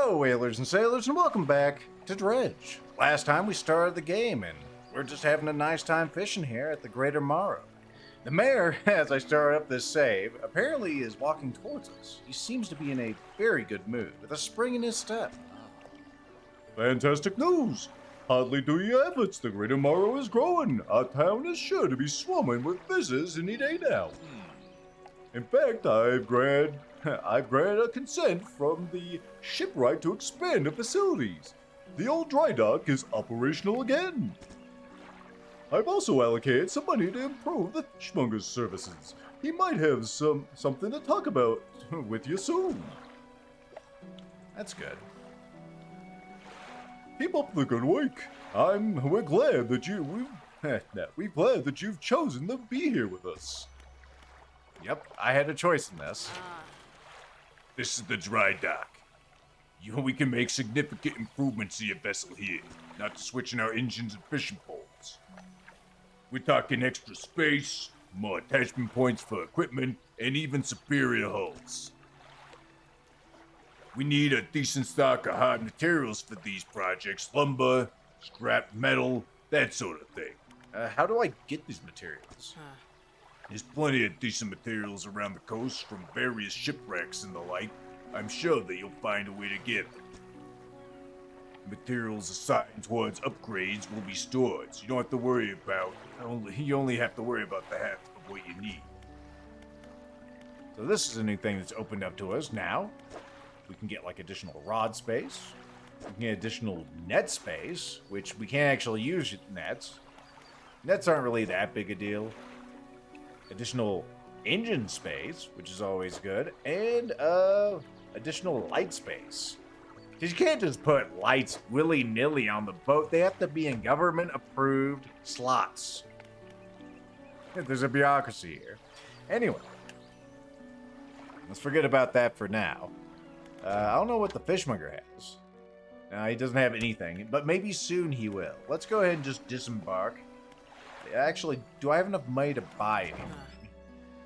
Hello, whalers and sailors, and welcome back to Dredge. Last time we started the game, and we're just having a nice time fishing here at the Greater Morrow. The mayor, as I start up this save, apparently is walking towards us. He seems to be in a very good mood, with a spring in his step. Fantastic news! Hardly do your efforts, the Greater Morrow is growing. Our town is sure to be swarming with visitors any day now. In fact, I've granted a consent from the shipwright to expand the facilities. The old dry dock is operational again. I've also allocated some money to improve the fishmonger's services. He might have something to talk about with you soon. That's good. Keep up the good work. We're glad that you've chosen to be here with us. Yep, I had a choice in this. This is the dry dock. We can make significant improvements to your vessel here, not to switching our engines and fishing poles. We're talking extra space, more attachment points for equipment, and even superior hulls. We need a decent stock of hard materials for these projects: lumber, scrap metal, that sort of thing. How do I get these materials? There's plenty of decent materials around the coast from various shipwrecks and the like. I'm sure that you'll find a way to get them. Materials assigned towards upgrades will be stored, so you don't have to worry about. You only have to worry about the half of what you need. So this is a new thing that's opened up to us now. We can get like additional rod space. We can get additional net space, which we can't actually use nets. Nets aren't really that big a deal. Additional engine space, which is always good, and additional light space. Because you can't just put lights willy-nilly on the boat. They have to be in government-approved slots. There's a bureaucracy here. Anyway, let's forget about that for now. I don't know what the fishmonger has. He doesn't have anything, but maybe soon he will. Let's go ahead and just disembark. Actually, do I have enough money to buy anything?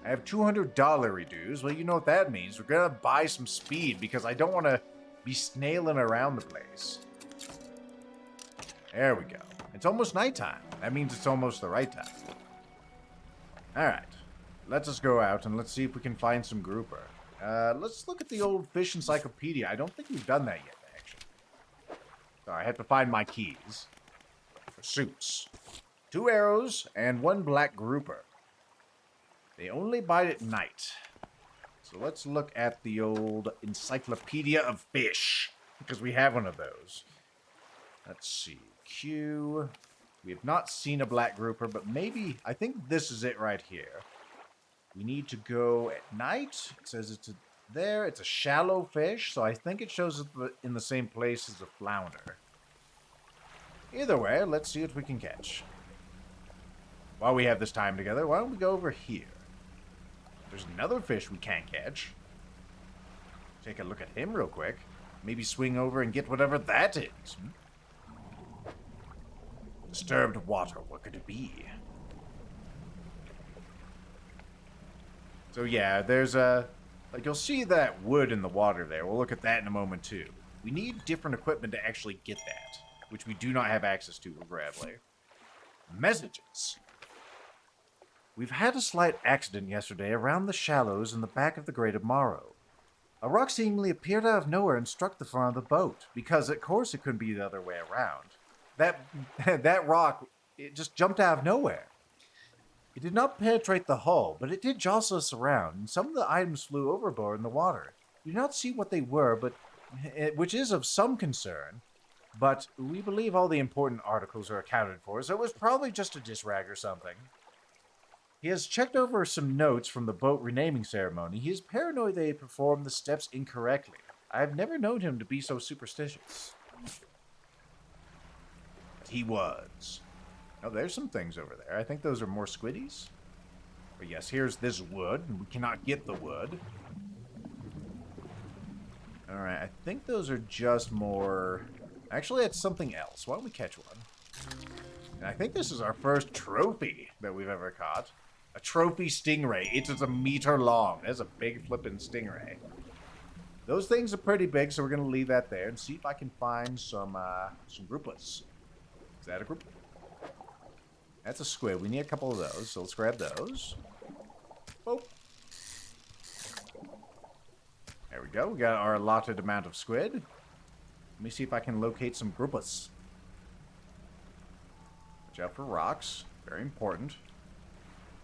I have $200 reduced. Well, you know what that means. We're gonna buy some speed because I don't want to be snailing around the place. There we go. It's almost nighttime. That means it's almost the right time. Alright. Let's just go out and let's see if we can find some grouper. Let's look at the old fish encyclopedia. I don't think we've done that yet, actually. So I have to find my keys. For suits. 2 arrows and 1 black grouper. They only bite at night. So let's look at the old Encyclopedia of Fish, because we have one of those. Let's see. Q. We have not seen a black grouper, but maybe, I think this is it right here. We need to go at night. It says it's there. It's a shallow fish, so I think it shows up in the same place as a flounder. Either way, let's see what we can catch. While we have this time together, why don't we go over here? There's another fish we can't catch. Take a look at him real quick. Maybe swing over and get whatever that is. Disturbed water, what could it be? So yeah, there's like you'll see that wood in the water there. We'll look at that in a moment too. We need different equipment to actually get that, which we do not have access to regrettably. Messages. We've had a slight accident yesterday around the shallows in the back of the Greater Morrow. A rock seemingly appeared out of nowhere and struck the front of the boat, because of course it couldn't be the other way around. That rock, it just jumped out of nowhere. It did not penetrate the hull, but it did jostle us around, and some of the items flew overboard in the water. You do not see what they were, which is of some concern, but we believe all the important articles are accounted for, so it was probably just a disrag or something. He has checked over some notes from the boat renaming ceremony. He is paranoid they performed the steps incorrectly. I have never known him to be so superstitious. But he was. Oh, there's some things over there. I think those are more squiddies. But yes, here's this wood, and we cannot get the wood. Alright, I think those are just more... Actually, it's something else. Why don't we catch one? And I think this is our first trophy that we've ever caught. A trophy stingray. It's just a meter long. That's a big flippin' stingray. Those things are pretty big, so we're going to leave that there and see if I can find some grouplets. Is that a group? That's a squid. We need a couple of those, so let's grab those. Oh. There we go. We got our allotted amount of squid. Let me see if I can locate some grouplets. Watch out for rocks. Very important.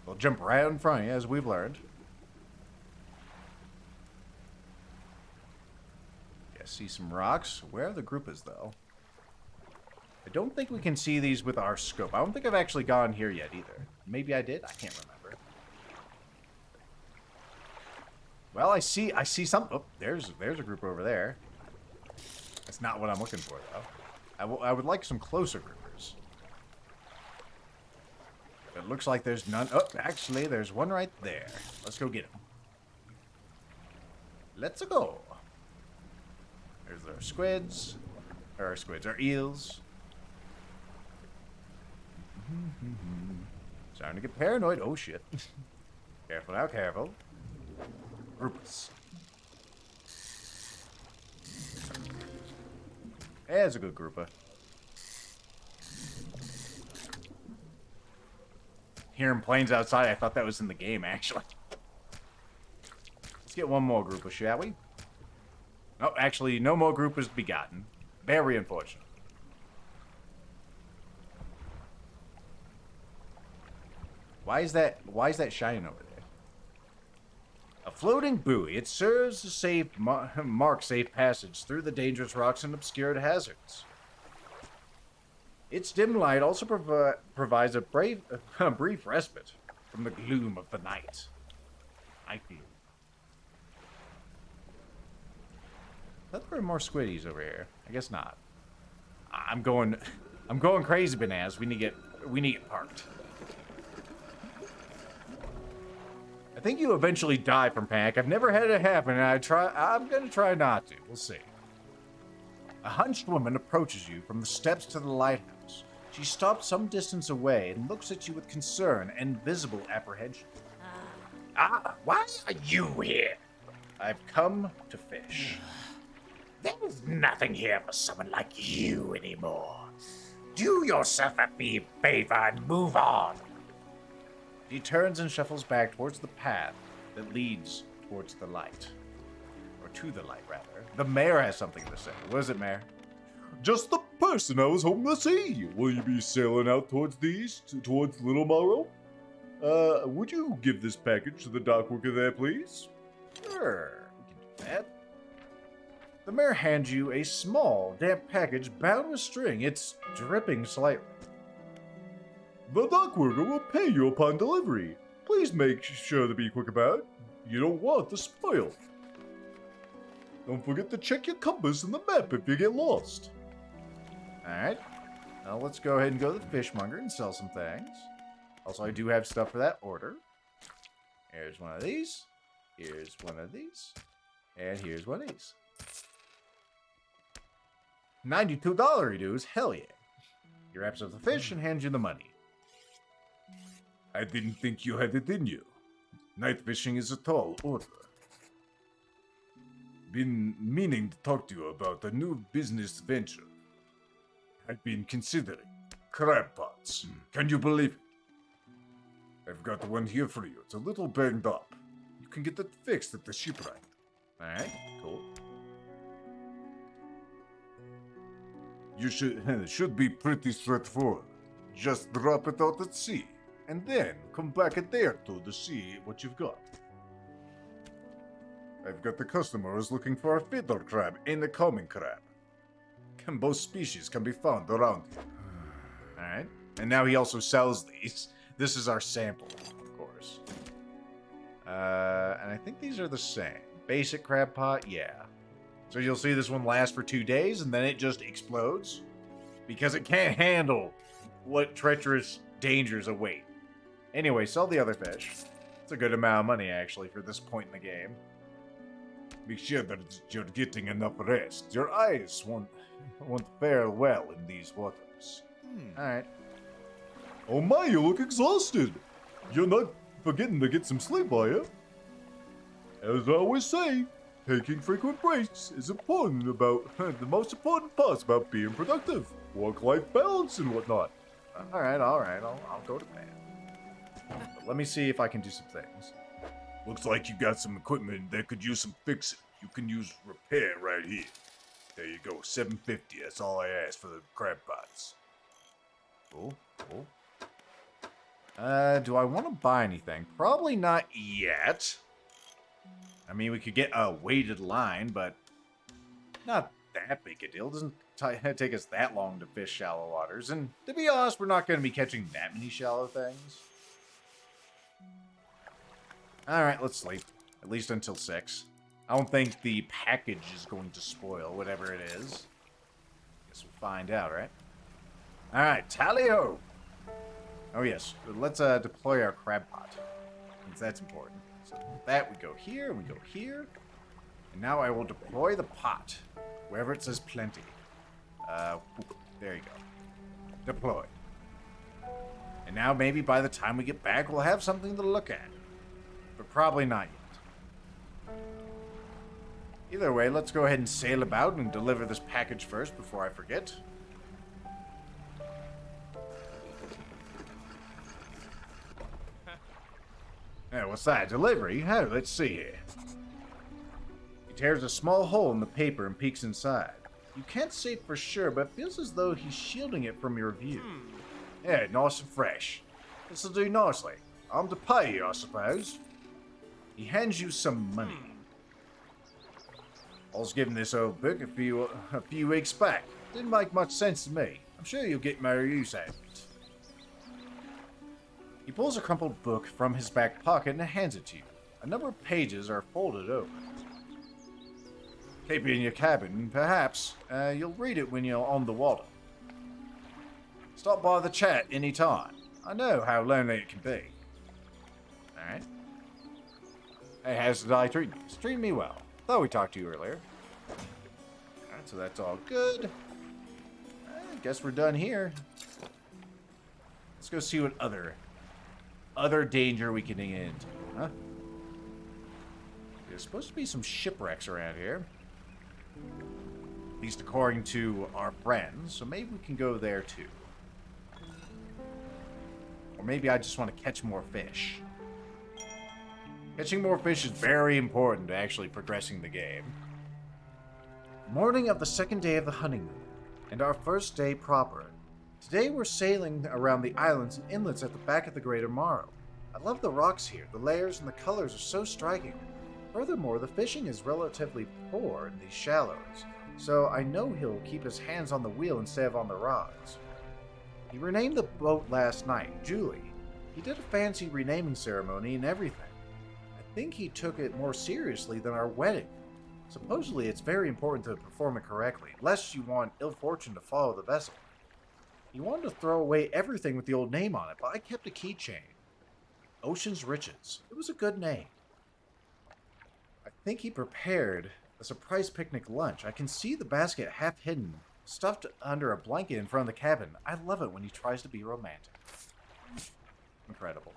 They'll jump right in front of you, as we've learned. Yeah, see some rocks. Where are the groupas, though? I don't think we can see these with our scope. I don't think I've actually gone here yet, either. Maybe I did? I can't remember. Well, I see some... Oh, there's a group over there. That's not what I'm looking for, though. I would like some closer groupers. It looks like there's none. Oh, actually, there's one right there. Let's go get him. Let's go. There's our squids. Or our squids, our eels. Starting to get paranoid. Oh, shit. Careful now, careful. Groupers. There's a good grouper. Hearing planes outside, I thought that was in the game, actually. Let's get one more grouper, shall we? Oh, actually, no more groupers to be gotten. Very unfortunate. Why is that shining over there? A floating buoy. It serves to mark safe passage through the dangerous rocks and obscured hazards. Its dim light also provides a brief respite from the gloom of the night. I feel. I thought there were more squiddies over here. I guess not. I'm going crazy bananas. We need to get parked. I think you eventually die from panic. I've never had it happen, and I'm gonna try not to. We'll see. A hunched woman approaches you from the steps to the lighthouse. She stops some distance away and looks at you with concern and visible apprehension. Why are you here? I've come to fish. There's nothing here for someone like you anymore. Do yourself a big favor and move on. He turns and shuffles back towards the path that leads towards the light. Or to the light, rather. The mayor has something to say. What is it, Mayor? Just the person I was hoping to see. Will you be sailing out towards the east, towards Little Morrow? Would you give this package to the dock worker there, please? Sure, we can do that. The mayor hands you a small, damp package bound with string. It's dripping slightly. The dock worker will pay you upon delivery. Please make sure to be quick about it. You don't want to spoil. Don't forget to check your compass and the map if you get lost. Alright. Now let's go ahead and go to the fishmonger and sell some things. Also, I do have stuff for that order. Here's one of these. Here's one of these. And here's one of these. $92 dues. Hell yeah. He wraps up the fish and hands you the money. I didn't think you had it in you. Night fishing is a tall order. Been meaning to talk to you about a new business venture. I've been considering crab pots. Can you believe it? I've got one here for you. It's a little banged up. You can get it fixed at the shipwright. Alright, cool. You should be pretty straightforward. Just drop it out at sea, and then come back a day or two to see what you've got. I've got the customer who's looking for a fiddle crab and a common crab. Both species can be found around here. Alright. And now he also sells these. This is our sample, of course. And I think these are the same. Basic crab pot, yeah. So you'll see this one lasts for 2 days, and then it just explodes. Because it can't handle what treacherous dangers await. Anyway, sell the other fish. It's a good amount of money, actually, for this point in the game. Make sure that you're getting enough rest. Your eyes won't fare well in these waters. Alright. Oh my, you look exhausted. You're not forgetting to get some sleep, are you? As I always say, taking frequent breaks is important about the most important parts about being productive, work-life balance and whatnot. All right. I'll go to bed. But let me see if I can do some things. Looks like you got some equipment that could use some fixing. You can use repair right here. There you go, $7.50. That's all I asked for the crab pots. Cool. Do I want to buy anything? Probably not yet. I mean, we could get a weighted line, but not that big a deal. It doesn't take us that long to fish shallow waters. And to be honest, we're not going to be catching that many shallow things. All right, let's sleep. At least until 6. I don't think the package is going to spoil whatever it is. Guess we'll find out, right? All right, tally-ho! Oh, yes. Let's deploy our crab pot, since that's important. So with that, we go here, and we go here. And now I will deploy the pot, wherever it says plenty. There you go. Deploy. And now maybe by the time we get back, we'll have something to look at. But probably not yet. Either way, let's go ahead and sail about and deliver this package first before I forget. Hey, what's that? Delivery? Oh, let's see here. He tears a small hole in the paper and peeks inside. You can't say for sure, but it feels as though he's shielding it from your view. Yeah, nice and fresh. This'll do nicely. I'm to pay you, I suppose. He hands you some money. I was given this old book a few weeks back. Didn't make much sense to me. I'm sure you'll get more use out of it. He pulls a crumpled book from his back pocket and hands it to you. A number of pages are folded over. Keep it in your cabin, perhaps. You'll read it when you're on the water. Stop by the chat any time. I know how lonely it can be. Alright. Hey, how's the day treating you? It's treating me well. Thought we talked to you earlier. Alright, so that's all good. I guess we're done here. Let's go see what other danger we can get into, huh? There's supposed to be some shipwrecks around here. At least according to our friends, so maybe we can go there too. Or maybe I just want to catch more fish. Catching more fish is very important to actually progressing the game. Morning of the second day of the honeymoon, and our first day proper. Today we're sailing around the islands and inlets at the back of the Greater Morrow. I love the rocks here. The layers and the colors are so striking. Furthermore, the fishing is relatively poor in these shallows, so I know he'll keep his hands on the wheel instead of on the rods. He renamed the boat last night, Julie. He did a fancy renaming ceremony and everything. I think he took it more seriously than our wedding. Supposedly, it's very important to perform it correctly, lest you want ill fortune to follow the vessel. He wanted to throw away everything with the old name on it, but I kept a keychain. Ocean's Riches. It was a good name. I think he prepared a surprise picnic lunch. I can see the basket half hidden, stuffed under a blanket in front of the cabin. I love it when he tries to be romantic. Incredible.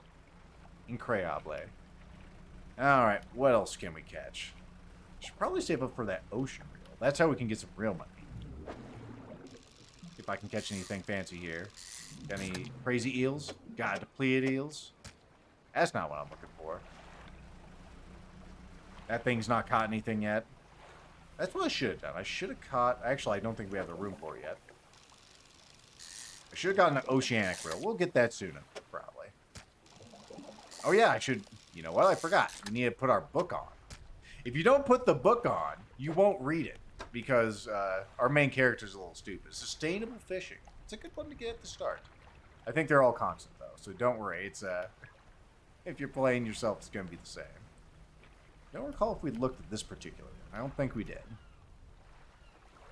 Increíble. Alright, what else can we catch? Should probably save up for that ocean reel. That's how we can get some real money. If I can catch anything fancy here. Got any crazy eels? Got depleted eels? That's not what I'm looking for. That thing's not caught anything yet. That's what I should have done. I should have caught... Actually, I don't think we have the room for it yet. I should have gotten an oceanic reel. We'll get that soon, probably. Oh yeah, I should... You know what? I forgot. We need to put our book on. If you don't put the book on, you won't read it. Because our main character is a little stupid. Sustainable fishing. It's a good one to get at the start. I think they're all constant, though. So don't worry. It's... If you're playing yourself, it's going to be the same. I don't recall if we looked at this particular one. I don't think we did.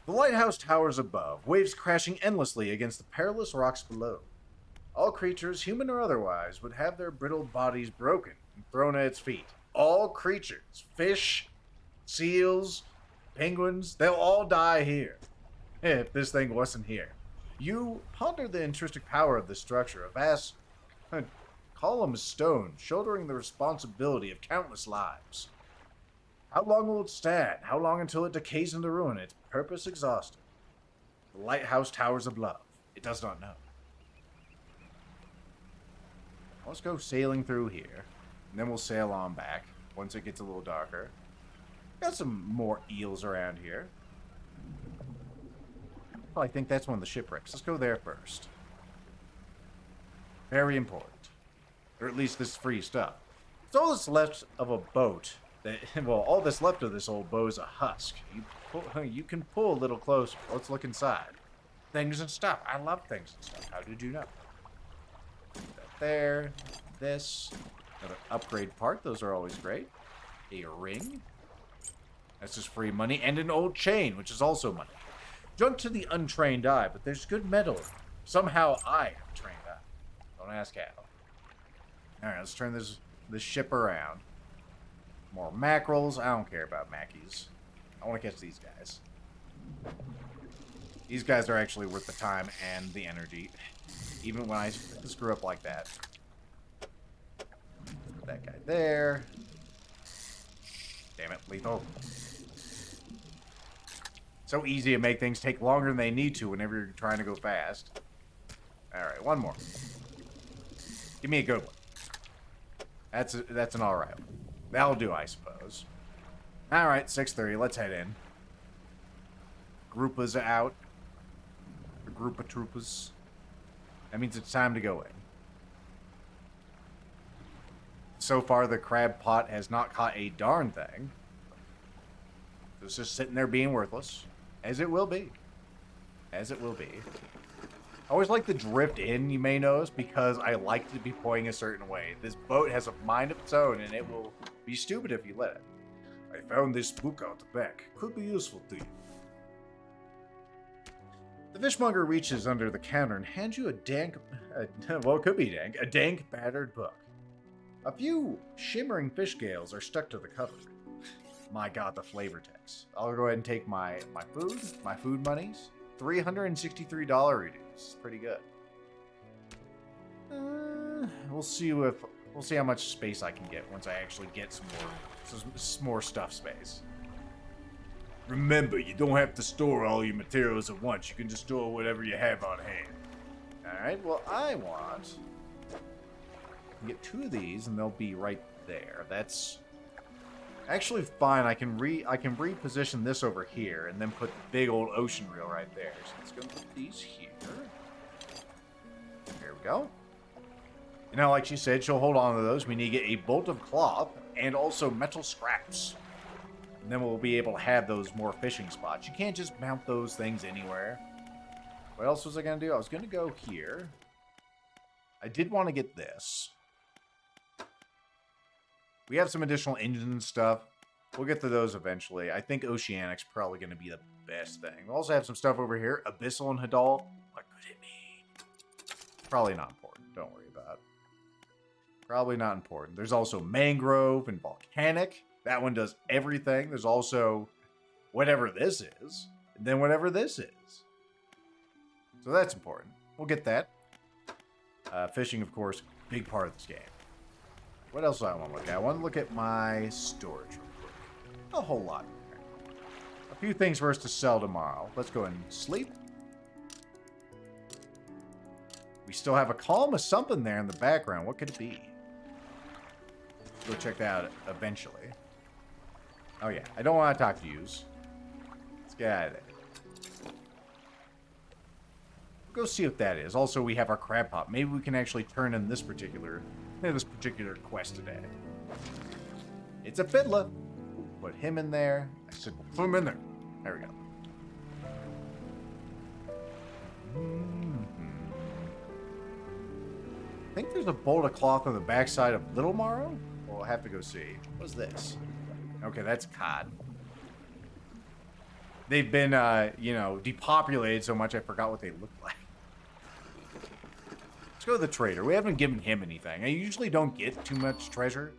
The lighthouse towers above, waves crashing endlessly against the perilous rocks below. All creatures, human or otherwise, would have their brittle bodies broken and thrown at its feet. All creatures, fish, seals, penguins, they'll all die here. If this thing wasn't here. You ponder the intrinsic power of this structure, a vast column of stone shouldering the responsibility of countless lives. How long will it stand? How long until it decays into ruin, its purpose exhausted? The lighthouse towers of love. It does not know. Let's go sailing through here. And then we'll sail on back once it gets a little darker. Got some more eels around here. Oh, I think that's one of the shipwrecks. Let's go there first. Very important. Or at least this free stuff. It's all that's left of a boat. Well, all that's left of this old bow is a husk. You can pull a little closer. Let's look inside. Things and stuff. I love things and stuff. How did you know? That there. This. Another upgrade part. Those are always great. A ring. That's just free money. And an old chain, which is also money. Junk to the untrained eye, but there's good metal. Somehow I have trained eye. Don't ask how. Alright, let's turn this ship around. More mackerels. I don't care about mackies. I want to catch these guys. These guys are actually worth the time and the energy. Even when I screw up like that. Put that guy there. Damn it, lethal. So easy to make things take longer than they need to whenever you're trying to go fast. Alright, one more. Give me a good one. That's an alright one. That'll do, I suppose. Alright, 6:30. Let's head in. Groupa's out. A group of troopers. That means it's time to go in. So far, the crab pot has not caught a darn thing. It's just sitting there being worthless. As it will be. As it will be. I always like to drift in, you may notice, because I like to be pointing a certain way. This boat has a mind of its own, and it will be stupid if you let it. I found this book out the back. Could be useful to you. The fishmonger reaches under the counter and hands you a dank, well, it could be dank, a dank, battered book. A few shimmering fish scales are stuck to the cover. My god, the flavor text. I'll go ahead and take my food monies. $363 reduce. Pretty good. We'll see how much space I can get once I actually get some more stuff space. Remember, you don't have to store all your materials at once. You can just store whatever you have on hand. Alright, well, I want... get 2 of these, and they'll be right there. That's... actually fine. I can reposition this over here, and then put the big old ocean reel right there. So let's go put these here. There we go. And now, like she said, she'll hold on to those. We need to get a bolt of cloth, and also metal scraps. And then we'll be able to have those more fishing spots. You can't just mount those things anywhere. What else was I going to do? I was going to go here. I did want to get this. We have some additional engines and stuff. We'll get to those eventually. I think Oceanic's probably going to be the best thing. We also have some stuff over here. Abyssal and Hadal. What could it mean? Probably not important. Don't worry about it. Probably not important. There's also Mangrove and Volcanic. That one does everything. There's also whatever this is. And then whatever this is. So that's important. We'll get that. Fishing, of course, big part of this game. What else do I want to look at? I want to look at my storage real quick. A whole lot in there. A few things for us to sell tomorrow. Let's go and sleep. We still have a column of something there in the background. What could it be? Go check that out eventually. Oh yeah, I don't want to talk to yous. Let's get out of there. Go see what that is. Also, we have our crab pot. Maybe we can actually turn in this particular quest today. It's a fiddler. Put him in there. I said, put him in there. There we go. I think there's a bolt of cloth on the backside of Little Morrow. We'll have to go see. What's this? Okay, that's cod. They've been, depopulated so much I forgot what they look like. Let's go to the trader. We haven't given him anything. I usually don't get too much treasure,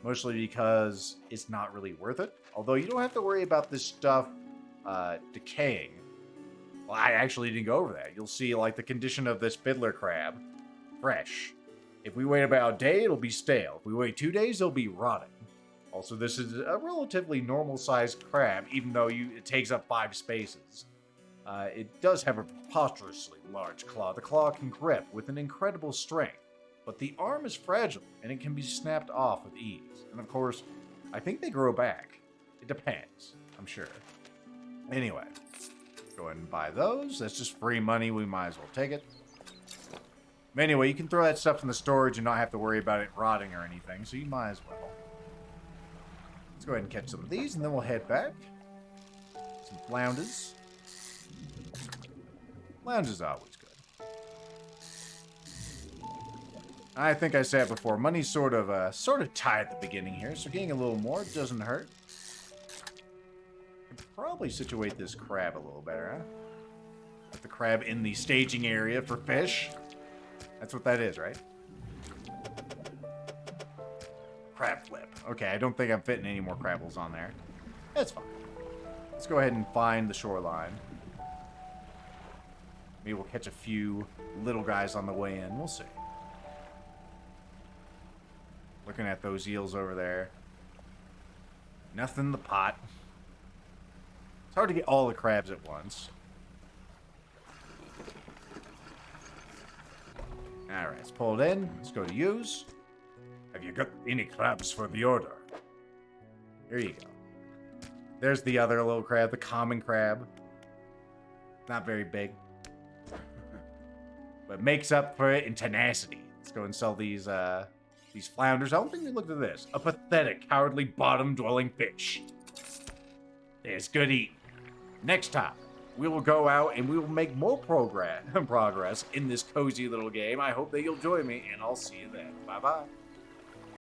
mostly because it's not really worth it. Although you don't have to worry about this stuff decaying. Well, I actually didn't go over that. You'll see, like, the condition of this fiddler crab. Fresh. If we wait about a day, it'll be stale. If we wait 2 days, it'll be rotting. Also, this is a relatively normal-sized crab, even though it takes up 5 spaces. It does have a preposterously large claw. The claw can grip with an incredible strength, but the arm is fragile, and it can be snapped off with ease. And of course, I think they grow back. It depends, I'm sure. Anyway, go ahead and buy those. That's just free money. We might as well take it. Anyway, you can throw that stuff in the storage and not have to worry about it rotting or anything, so you might as well. Let's go ahead and catch some of these, and then we'll head back. Some flounders. Flounders are always good. I think I said before, money's sort of tight at the beginning here, so getting a little more doesn't hurt. Could probably situate this crab a little better, huh? Put the crab in the staging area for fish. That's what that is, right? Crab flip. Okay, I don't think I'm fitting any more crabbles on there. That's fine. Let's go ahead and find the shoreline. Maybe we'll catch a few little guys on the way in. We'll see. Looking at those eels over there. Nothing in the pot. It's hard to get all the crabs at once. Alright, let's pull it in. Let's go to use. Have you got any crabs for the order? Here you go. There's the other little crab, the common crab. Not very big. But makes up for it in tenacity. Let's go and sell these flounders. I don't think we looked at this. A pathetic, cowardly, bottom-dwelling fish. There's good eating. Next time, we will go out and we will make more progress in this cozy little game. I hope that you'll join me, and I'll see you then. Bye-bye.